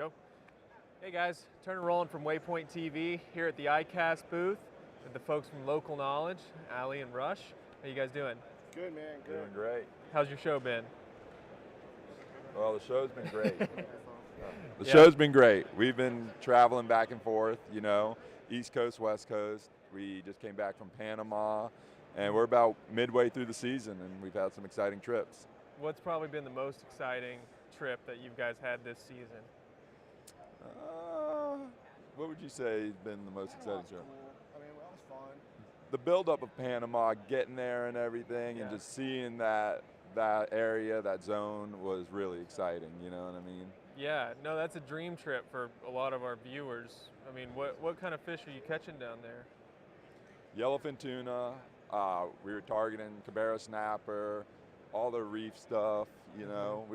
Go. Hey guys, Turner Rolling from Waypoint TV here at the iCAST booth with the folks from Local Knowledge, Allie and Rush. How you guys doing? Good, man. Good. Doing great. How's your show been? Well, the show's been great. The Yeah. show's been great. We've been traveling back and forth, East Coast, West Coast. We just came back from Panama, and we're about midway through the season, and we've had some exciting trips. What's probably been the most exciting trip that you guys had this season? What would you say has been the most exciting trip? Cool. I mean, well, it was fun. The buildup of Panama, getting there and everything, Yeah. and just seeing that area, that zone was really exciting, you know what I mean? Yeah, no, that's a dream trip for a lot of our viewers. I mean, what kind of fish are you catching down there? Yellowfin tuna, we were targeting Cabera snapper, all the reef stuff, you know.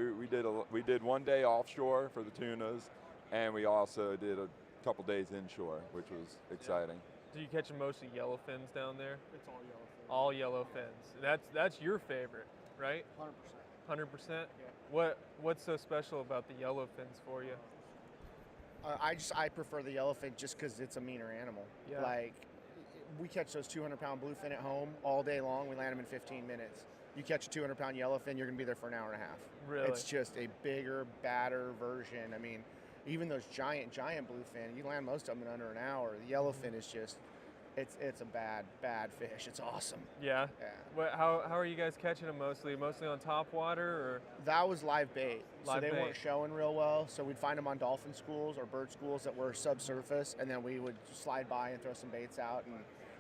We did 1 day offshore for the tunas, and we also did a couple days inshore, which was exciting. Do you catch mostly yellowfins down there? It's all yellowfin. All yellowfins. That's your favorite, right? 100%. 100%? Yeah. What's so special about the yellowfins for you? I prefer the yellowfin just because it's a meaner animal. Yeah. Like, we catch those 200-pound bluefin at home all day long. We land them in 15 minutes. You catch a 200-pound yellowfin, you're going to be there for an hour and a half. Really? It's just a bigger, badder version. I mean, even those giant bluefin, you land most of them in under an hour. The yellowfin is just, it's a bad fish. It's awesome. Yeah. Yeah. How are you guys catching them mostly? Mostly on top water or? That was live bait, so Live they bait. weren't showing real well. So we'd find them on dolphin schools or bird schools that were subsurface, and then we would slide by and throw some baits out. And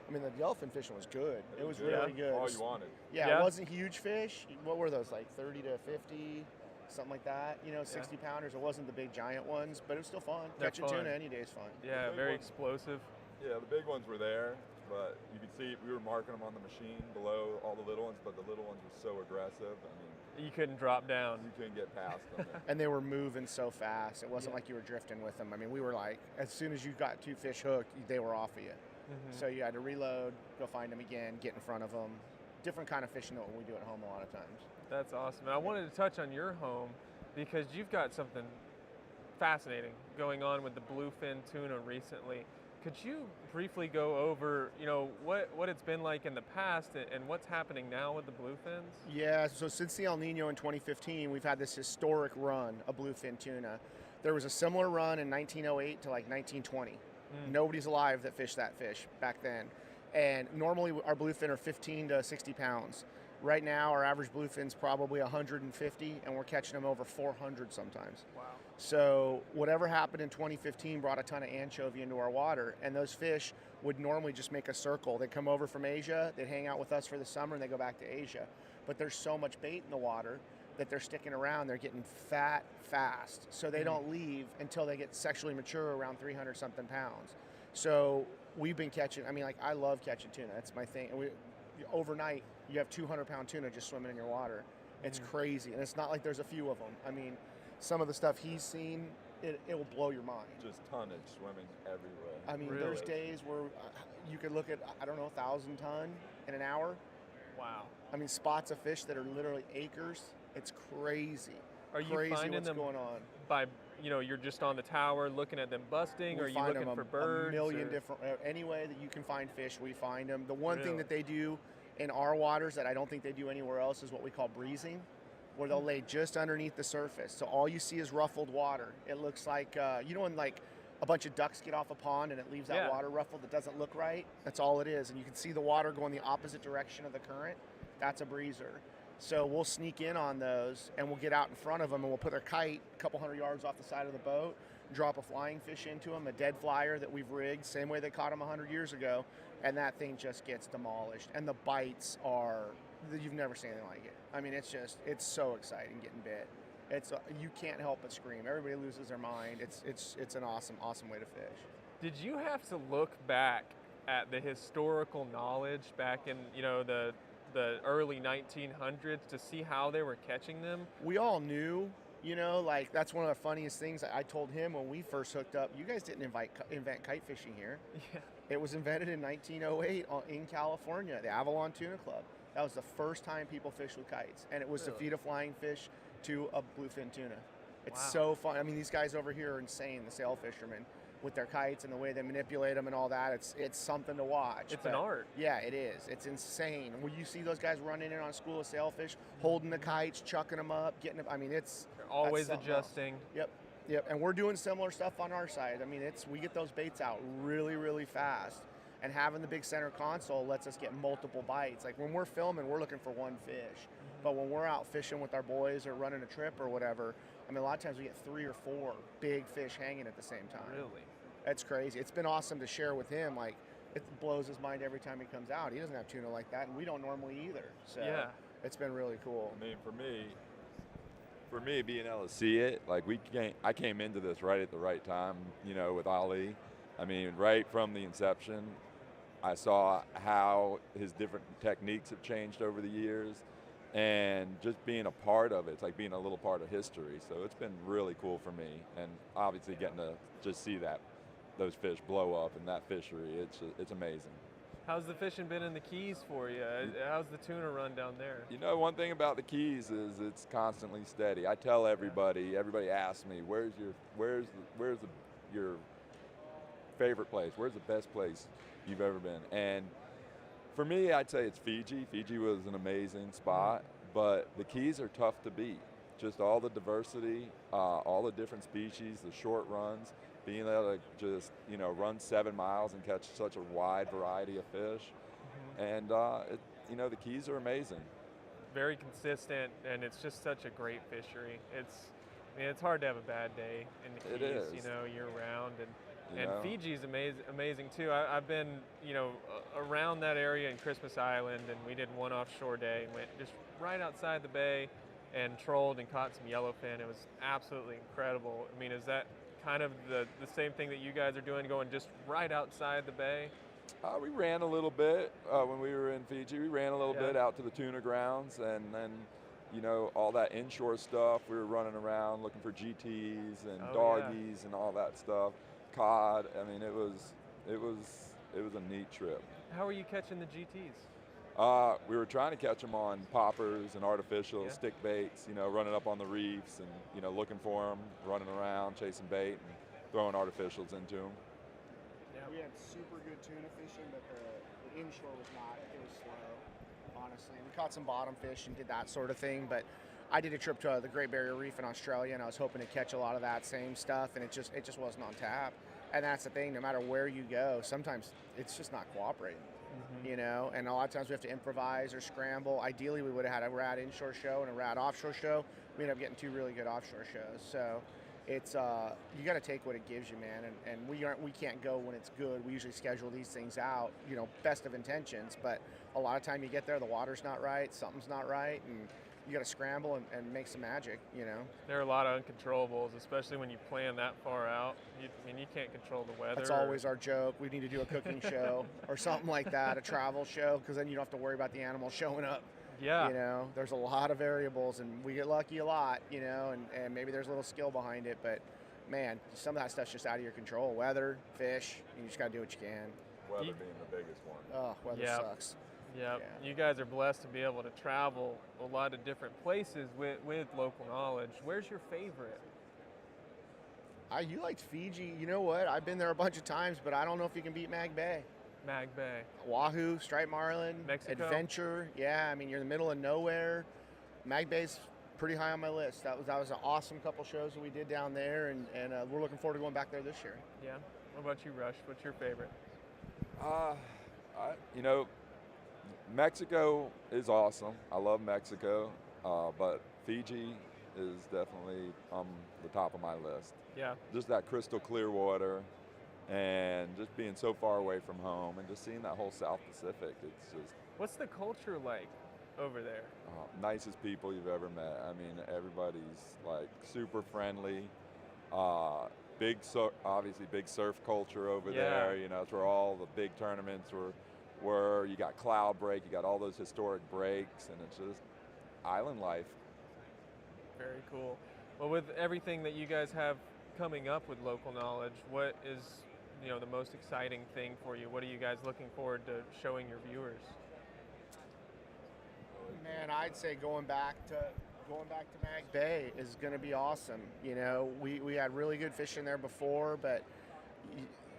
I mean, the yellowfin fishing was good. It was really good. All you wanted. Yeah, Yeah. it wasn't huge fish. What were those, like 30 to 50, something like that? 60 pounders. It wasn't the big giant ones, but it was still fun. They're Catching fun. tuna any day is fun. Yeah, big very ones. explosive. Yeah, the big ones were there, but you could see we were marking them on the machine below all the little ones, but the little ones were so aggressive. I mean, You couldn't drop down. you couldn't get past them. And they were moving so fast. It wasn't Yeah. like you were drifting with them. I mean, we were like, as soon as you got 2 fish hooked, they were off of you. Mhm. So you had to reload, go find them again, get in front of them. Different kind of fishing than what we do at home a lot of times. That's awesome. And I wanted to touch on your home because you've got something fascinating going on with the bluefin tuna recently. Could you briefly go over, what it's been like in the past and what's happening now with the bluefins? Yeah, so since the El Nino in 2015, we've had this historic run of bluefin tuna. There was a similar run in 1908 to like 1920. Nobody's alive that fished that fish back then. And normally our bluefin are 15 to 60 pounds. Right now our average bluefin's probably 150, and we're catching them over 400 sometimes. Wow. So whatever happened in 2015 brought a ton of anchovy into our water, and those fish would normally just make a circle. They'd come over from Asia, they'd hang out with us for the summer, and they go back to Asia. But there's so much bait in the water that they're sticking around. They're getting fat fast, so they don't leave until they get sexually mature around 300 something pounds. So we've been catching, I love catching tuna. That's my thing. And overnight, you have 200-pound tuna just swimming in your water. It's crazy, and it's not like there's a few of them. I mean, some of the stuff he's seen, it will blow your mind. Just tonnage swimming everywhere. I mean, Really? there's days where you could look at, 1,000 ton in an hour. Wow. I mean, spots of fish that are literally acres. It's crazy. Are you Crazy finding what's them going on. by, you're just on the tower looking at them busting, or are We you find looking them for a birds? million or- different, any way that you can find fish, we find them. The one thing Really? that they do in our waters that I don't think they do anywhere else is what we call breezing, where they'll lay just underneath the surface. So all you see is ruffled water. It looks like, when like a bunch of ducks get off a pond and it leaves that Yeah. water ruffled that doesn't look right? That's all it is. And you can see the water going the opposite direction of the current. That's a breezer. So we'll sneak in on those, and we'll get out in front of them, and we'll put a kite a couple hundred yards off the side of the boat, drop a flying fish into them, a dead flyer that we've rigged, same way they caught them 100 years ago, and that thing just gets demolished. And the bites are, you've never seen anything like it. I mean, it's so exciting getting bit. You can't help but scream. Everybody loses their mind. It's an awesome way to fish. Did you have to look back at the historical knowledge back in, the early 1900s to see how they were catching them? We all knew, that's one of the funniest things I told him when we first hooked up. You guys didn't invent kite fishing here. Yeah. It was invented in 1908 in California, the Avalon Tuna Club. That was the first time people fished with kites, and it was to Really? feed a flying fish to a bluefin tuna. It's Wow. so fun. I mean, these guys over here are insane, the sail fishermen, with their kites and the way they manipulate them and all that. It's something to watch. It's an art. Yeah, it is. It's insane. When you see those guys running in on a school of sailfish, holding the kites, chucking them up, getting them, I mean, it's They're always something else. adjusting. Yep. Yep. And we're doing similar stuff on our side. I mean, we get those baits out really, really fast. And having the big center console lets us get multiple bites. Like when we're filming, we're looking for one fish. But when we're out fishing with our boys or running a trip or whatever, I mean, a lot of times we get 3 or 4 big fish hanging at the same time. Really? It's crazy. It's been awesome to share with him. Like, it blows his mind every time he comes out. He doesn't have tuna like that, and we don't normally either. So Yeah. it's been really cool. I mean, for me, being able to see it, like I came into this right at the right time, you know, with Ali. I mean, right from the inception, I saw how his different techniques have changed over the years, and just being a part of it, it's like being a little part of history. So it's been really cool for me, and obviously getting to just see those fish blow up in that fishery, it's amazing. How's the fishing been in the Keys for you? How's the tuna run down there? You know, one thing about the Keys is it's constantly steady. I tell everybody asks me, where's your favorite place? Where's the best place you've ever been? And for me, I'd say it's Fiji. Fiji was an amazing spot, but the Keys are tough to beat. Just all the diversity, all the different species, the short runs, being able to just, you know, run 7 miles and catch such a wide variety of fish. And, you know, the Keys are amazing. Very consistent, and it's just such a great fishery. I mean, it's hard to have a bad day in the Keys, It is. you know, year round. You And know? Fiji's amazing too. I've been, you know, around that area in Christmas Island, and we did one offshore day and went just right outside the bay and trolled and caught some yellowfin. It was absolutely incredible. I mean, is that kind of the same thing that you guys are doing, going just right outside the bay? We ran a little bit when we were in Fiji. We ran a little bit out to the tuna grounds, and then, you know, all that inshore stuff. We were running around looking for GTs and doggies and all that stuff. Cod. I mean, it was a neat trip. How are you catching the GTs? We were trying to catch them on poppers and artificial stick baits, you know, running up on the reefs and, you know, looking for them, running around, chasing bait, and throwing artificials into them. Yeah, we had super good tuna fishing, but the inshore was not. It was slow, honestly. We caught some bottom fish and did that sort of thing, but I did a trip to the Great Barrier Reef in Australia, and I was hoping to catch a lot of that same stuff, and it just wasn't on tap. And that's the thing, no matter where you go, sometimes it's just not cooperating, you know? And a lot of times we have to improvise or scramble. Ideally, we would have had a rad inshore show and a rad offshore show. We ended up getting 2 really good offshore shows. So it's, you got to take what it gives you, man. And we can't go when it's good. We usually schedule these things out, you know, best of intentions. But a lot of time you get there, the water's not right, something's not right, and you got to scramble and make some magic, you know. There are a lot of uncontrollables, especially when you plan that far out. I mean, you can't control the weather. That's always our joke. We need to do a cooking show or something like that, a travel show, because then you don't have to worry about the animals showing up. Yeah. You know, there's a lot of variables, and we get lucky a lot, you know, and maybe there's a little skill behind it, but man, some of that stuff's just out of your control. Weather, fish, you just got to do what you can. Weather being the biggest one. Oh, weather sucks. Yep. Yeah. You guys are blessed to be able to travel a lot of different places with local knowledge. Where's your favorite? You liked Fiji. You know what? I've been there a bunch of times, but I don't know if you can beat Mag Bay. Mag Bay. Wahoo, striped marlin, Mexico. adventure. Yeah, I mean, you're in the middle of nowhere. Mag Bay's pretty high on my list. That was an awesome couple shows that we did down there, and we're looking forward to going back there this year. Yeah. What about you, Rush? What's your favorite? You know, Mexico is awesome. I love Mexico, but Fiji is definitely on the top of my list. Yeah. Just that crystal clear water, and just being so far away from home, and just seeing that whole South Pacific. It's just. What's the culture like over there? Nicest people you've ever met. I mean, everybody's like super friendly. Obviously big surf culture over there. You know, it's where all the big tournaments were. You got Cloud Break, you got all those historic breaks, and it's just island life. Very cool. Well, with everything that you guys have coming up with local knowledge, what is, you know, the most exciting thing for you? What are you guys looking forward to showing your viewers? Man, I'd say going back to Going back to Mag Bay is going to be awesome. You know, we had really good fishing there before, but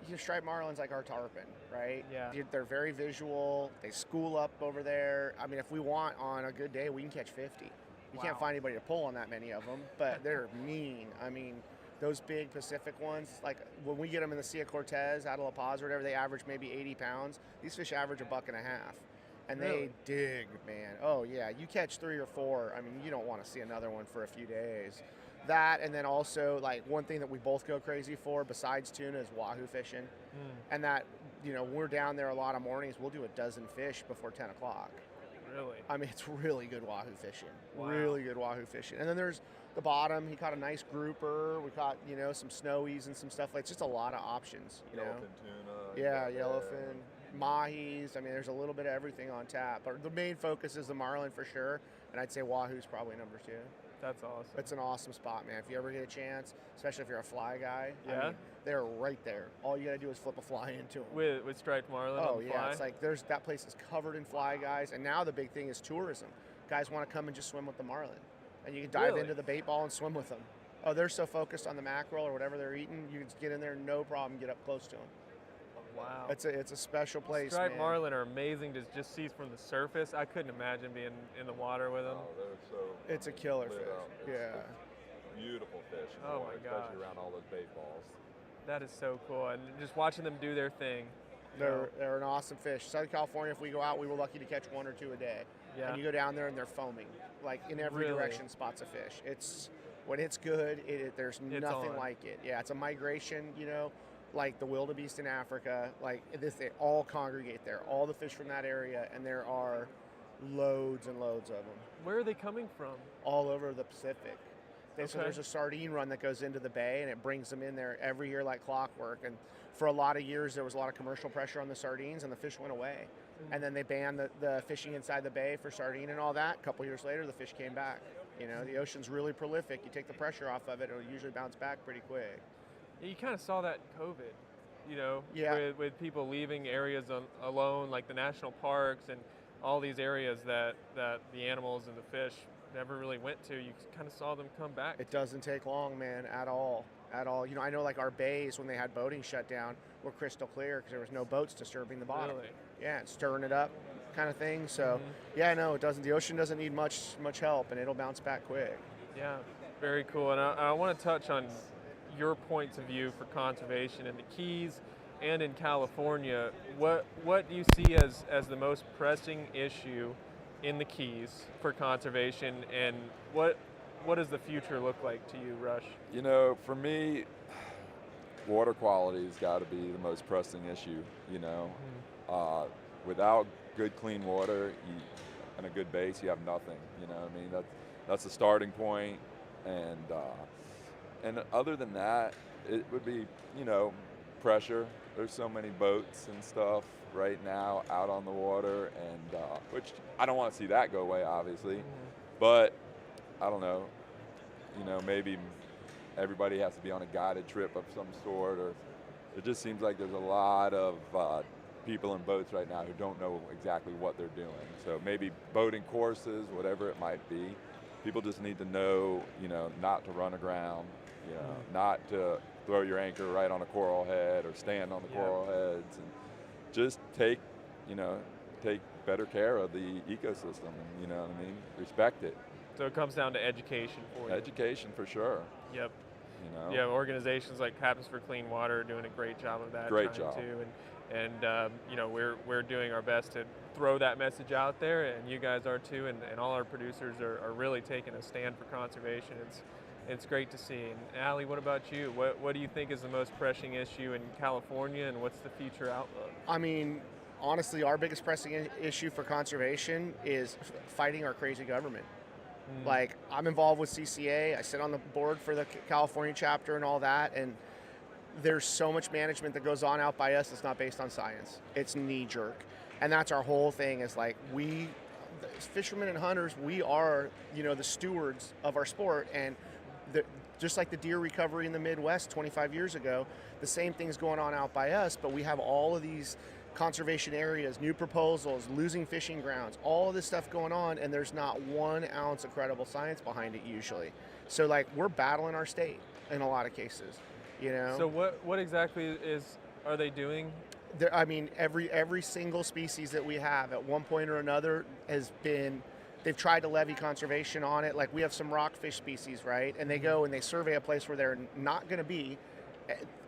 your striped marlin's like our tarpon, right? Yeah. They're very visual. They school up over there. I mean, if we want on a good day, we can catch 50. You can't find anybody to pull on that many of them, but they're mean. I mean, those big Pacific ones, like when we get them in the Sea of Cortez out of La Paz or whatever, they average maybe 80 pounds. These fish average $1.50. And Really? they dig, man. Oh, yeah. You catch 3 or 4. I mean, you don't want to see another one for a few days. That, and then also, like, one thing that we both go crazy for besides tuna is wahoo fishing. And that, you know, we're down there a lot of mornings. We'll do a dozen fish before 10 o'clock. Really? I mean, it's really good wahoo fishing. Wow. Really good wahoo fishing. And then there's the bottom. He caught a nice grouper. We caught, you know, some snowies and some stuff. Like, it's just a lot of options, you know? Yellowfin tuna. Yeah, yellowfin. Mahis. I mean, there's a little bit of everything on tap. But the main focus is the marlin for sure, and I'd say wahoo's probably number 2. That's awesome. It's an awesome spot, man. If you ever get a chance, especially if you're a fly guy, Yeah? I mean, they're right there. All you got to do is flip a fly into them. With striped marlin Oh on the yeah, fly? it's like that place is covered in fly guys, and now the big thing is tourism. Guys want to come and just swim with the marlin, and you can dive Really? into the bait ball and swim with them. Oh, they're so focused on the mackerel or whatever they're eating, you can just get in there, no problem, get up close to them. Wow. It's a special place, Striped man. marlin are amazing to just see from the surface. I couldn't imagine being in the water with them. Oh, they're so. It's a killer lit fish. up. It's Yeah. Beautiful fish. in the Oh water, my gosh. Especially around all those bait balls. That is so cool, and just watching them do their thing. you know. They're an awesome fish. Southern California, if we go out, we were lucky to catch 1 or 2 a day. Yeah. And you go down there and they're foaming, like in every Really? direction. Spots of fish. It's when it's good. There's It's nothing on. like it. Yeah, it's a migration. You know, like the wildebeest in Africa. Like this, they all congregate there. All the fish from that area, and there are loads and loads of them Where are they coming from? all over the Pacific. So Okay. there's a sardine run that goes into the bay, and it brings them in there every year like clockwork. And for a lot of years, there was a lot of commercial pressure on the sardines, and the fish went away. And then they banned the fishing inside the bay for sardine and all that. A couple years later, the fish came back. You know, the ocean's really prolific. You take the pressure off of it, it'll usually bounce back pretty quick. You kind of saw that in COVID, you know, Yeah. with people leaving areas alone, like the national parks and all these areas that the animals and the fish never really went to. You kind of saw them come back. It doesn't take long, man, at all. At all. You know, I know like our bays, when they had boating shut down, were crystal clear because there was no boats disturbing the bottom. Really? Yeah, and stirring it up kind of thing. So, yeah, no, it doesn't. The ocean doesn't need much help, and it'll bounce back quick. Yeah, very cool. And I want to touch on your points of view for conservation in the Keys and in California. What do you see as the most pressing issue in the Keys for conservation, and what does the future look like to you, Rush? You know, for me, water quality has got to be the most pressing issue. You know, without good, clean water and a good base, you have nothing. You know, what I mean, that's the starting point, and other than that, it would be, you know, pressure. There's so many boats and stuff right now out on the water, and which I don't want to see that go away, obviously, but I don't know. You know, maybe everybody has to be on a guided trip of some sort, or it just seems like there's a lot of people in boats right now who don't know exactly what they're doing. So maybe boating courses, whatever it might be, people just need to know, you know, not to run aground, you know, not to throw your anchor right on a coral head or stand on the coral heads, and just take better care of the ecosystem, and, you know what I mean, respect it. So it comes down to education for you. Education for sure. Yep. You know. Yeah, organizations like Happens for Clean Water are doing a great job of that. Great trying job. too. And you know, we're doing our best to throw that message out there, and you guys are too, and all our producers are really taking a stand for conservation. It's great to see. And Allie, what about you? What do you think is the most pressing issue in California, and what's the future outlook? I mean, honestly, our biggest pressing issue for conservation is fighting our crazy government. Like, I'm involved with CCA. I sit on the board for the California chapter and all that, and there's so much management that goes on out by us that's not based on science. It's knee-jerk. And that's our whole thing, is like, we, fishermen and hunters, we are, you know, the stewards of our sport, and just like the deer recovery in the Midwest 25 years ago, the same thing's going on out by us, but we have all of these conservation areas, new proposals, losing fishing grounds, all of this stuff going on, and there's not 1 ounce of credible science behind it usually. So like we're battling our state in a lot of cases, you know. So what exactly are they doing? I mean, every single species that we have at one point or another has been, they've tried to levy conservation on it. Like we have some rockfish species, right? And they go and they survey a place where they're not going to be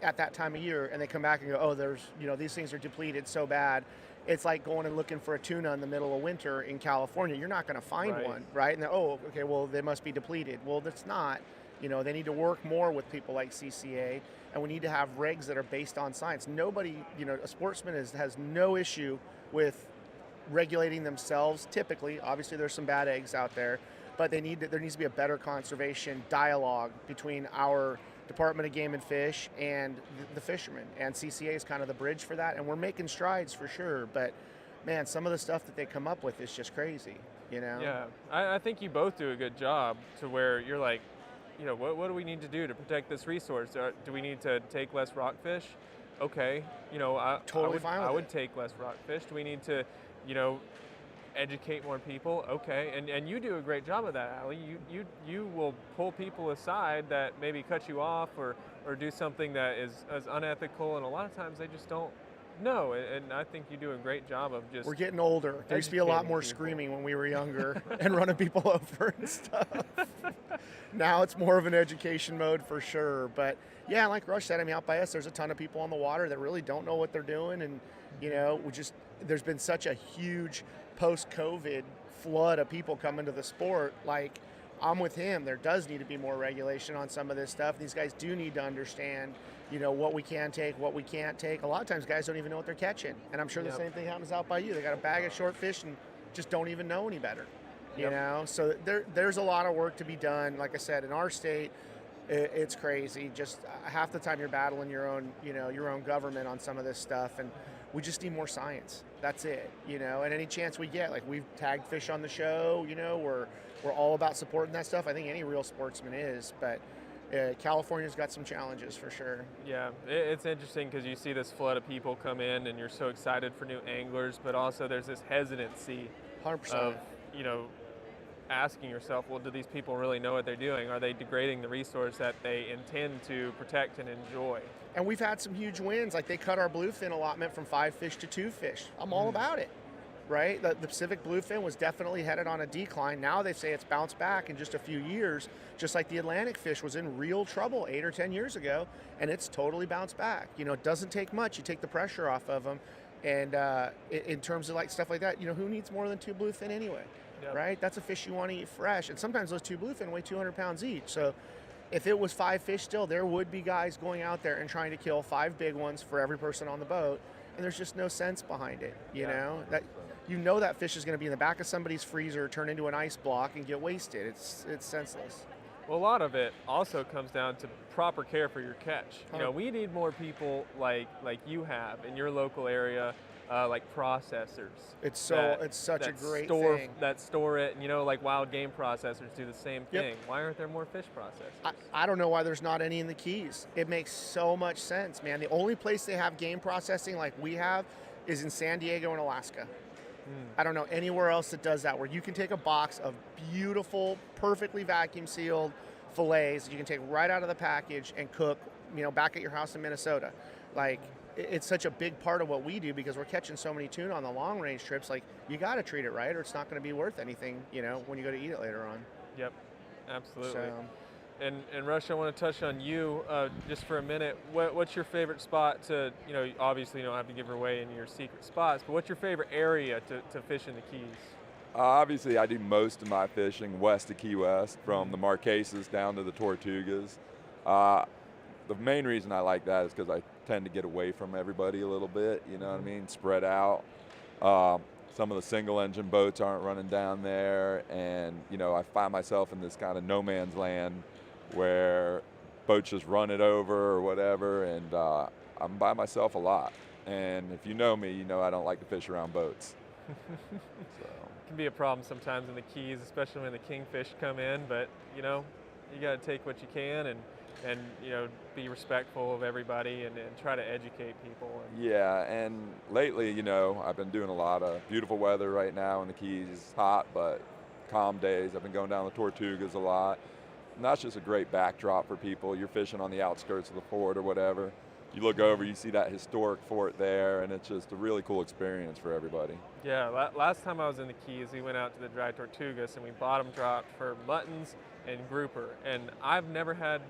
at that time of year, and they come back and go, oh, there's, you know, these things are depleted so bad. It's like going and looking for a tuna in the middle of winter in California. You're not going to find one, right? And oh, okay, well, they must be depleted. Well, that's not. You know, they need to work more with people like CCA, and we need to have regs that are based on science. Nobody, you know, a sportsman has no issue with regulating themselves typically. Obviously, there's some bad eggs out there, but there needs to be a better conservation dialogue between our Department of Game and Fish and the fishermen, and CCA is kind of the bridge for that, and we're making strides for sure, but man, some of the stuff that they come up with is just crazy, you know? Yeah, I think you both do a good job to where you're like, you know, what do we need to do to protect this resource? Do we need to take less rockfish? Okay, you know, I would take less rockfish. Do we need to, you know, educate more people? Okay, and you do a great job of that, Allie. You will pull people aside that maybe cut you off or do something that is unethical, and a lot of times they just don't know, and I think you do a great job of just. We're getting older. There used to be a lot more people. Screaming when we were younger and running people over and stuff. Now it's more of an education mode for sure. But yeah, like Rush said, I mean, out by us, there's a ton of people on the water that really don't know what they're doing, and you know, there's been such a huge post-COVID flood of people coming to the sport. Like, I'm with him. There does need to be more regulation on some of this stuff. These guys do need to understand, you know, what we can take, what we can't take. A lot of times guys don't even know what they're catching. And I'm sure the same thing happens out by you. They got a bag of short fish and just don't even know any better, you know? So there's a lot of work to be done. Like I said, in our state, it's crazy. Just half the time you're battling your own, you know, your own government on some of this stuff. And we just need more science. That's it, you know, and any chance we get, like we've tagged fish on the show, you know, we're all about supporting that stuff. I think any real sportsman is, but California's got some challenges for sure. Yeah, it's interesting because you see this flood of people come in and you're so excited for new anglers, but also there's this hesitancy 100%. Of, you know, asking yourself, well, do these people really know what they're doing? Are they degrading the resource that they intend to protect and enjoy? And we've had some huge wins. Like they cut our bluefin allotment from 5 fish to 2 fish. I'm all about it, right? The Pacific bluefin was definitely headed on a decline. Now they say it's bounced back in just a few years, just like the Atlantic fish was in real trouble 8 or 10 years ago, and it's totally bounced back. You know, it doesn't take much. You take the pressure off of them. And in terms of like stuff like that, you know, who needs more than 2 bluefin anyway, right? That's a fish you want to eat fresh. And sometimes those 2 bluefin weigh 200 pounds each. So if it was 5 fish still, there would be guys going out there and trying to kill 5 big ones for every person on the boat. And there's just no sense behind it, you know? That you know that fish is going to be in the back of somebody's freezer, turn into an ice block, and get wasted. It's senseless. Well, a lot of it also comes down to proper care for your catch. You know, we need more people like you have in your local area, like processors. It's such a great thing. That store it, and you know, like wild game processors do the same thing. Why aren't there more fish processors? I don't know why there's not any in the Keys. It makes so much sense, man. The only place they have game processing like we have is in San Diego and Alaska. I don't know anywhere else that does that, where you can take a box of beautiful, perfectly vacuum sealed fillets that you can take right out of the package and cook, you know, back at your house in Minnesota. Like, it's such a big part of what we do because we're catching so many tuna on the long range trips. Like, you got to treat it right or it's not going to be worth anything, you know, when you go to eat it later on. Yep, absolutely. So, and Rush, I want to touch on you just for a minute. What's your favorite spot to, you know, obviously you don't have to give away any of your secret spots, but what's your favorite area to fish in the Keys? Obviously, I do most of my fishing west of Key West, from the Marquesas down to the Tortugas. The main reason I like that is because I tend to get away from everybody a little bit, you know what I mean, spread out. Some of the single engine boats aren't running down there, and you know, I find myself in this kind of no man's land where boats just run it over or whatever, and I'm by myself a lot. And if you know me, you know I don't like to fish around boats. So. It can be a problem sometimes in the Keys, especially when the kingfish come in, but you know, you got to take what you can, and and be respectful of everybody and try to educate people. Yeah, and lately, I've been doing a lot of beautiful weather right now in the Keys, hot but calm days. I've been going down the Tortugas a lot, and that's just a great backdrop for people. You're fishing on the outskirts of the fort or whatever. You look over, you see that historic fort there, and it's just a really cool experience for everybody. Yeah, last time I was in the Keys, we went out to the Dry Tortugas and we bottom dropped for muttons and grouper, and I've never had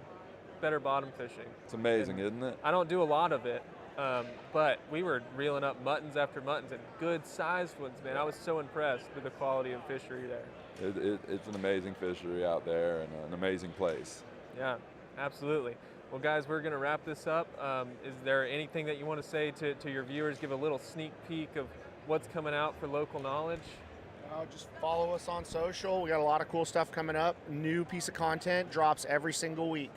better bottom fishing. It's amazing, isn't it? I don't do a lot of it, but we were reeling up muttons after muttons and good sized ones, man. I was so impressed with the quality of fishery there. It's an amazing fishery out there and an amazing place. Yeah, absolutely. Well, guys, we're going to wrap this up. Is there anything that you want to say to your viewers? Give a little sneak peek of what's coming out for Local Knowledge? Just follow us on social. We got a lot of cool stuff coming up. New piece of content drops every single week.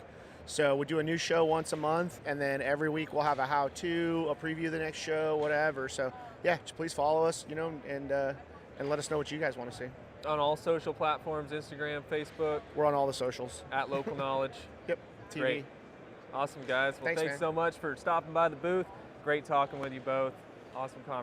So we do a new show once a month, and then every week we'll have a how-to, a preview of the next show, whatever. So yeah, just please follow us, and let us know what you guys want to see. On all social platforms, Instagram, Facebook. We're on all the socials. At Local Knowledge. Yep. TV. Great. Awesome, guys. Well, thanks so much for stopping by the booth. Great talking with you both. Awesome conversation.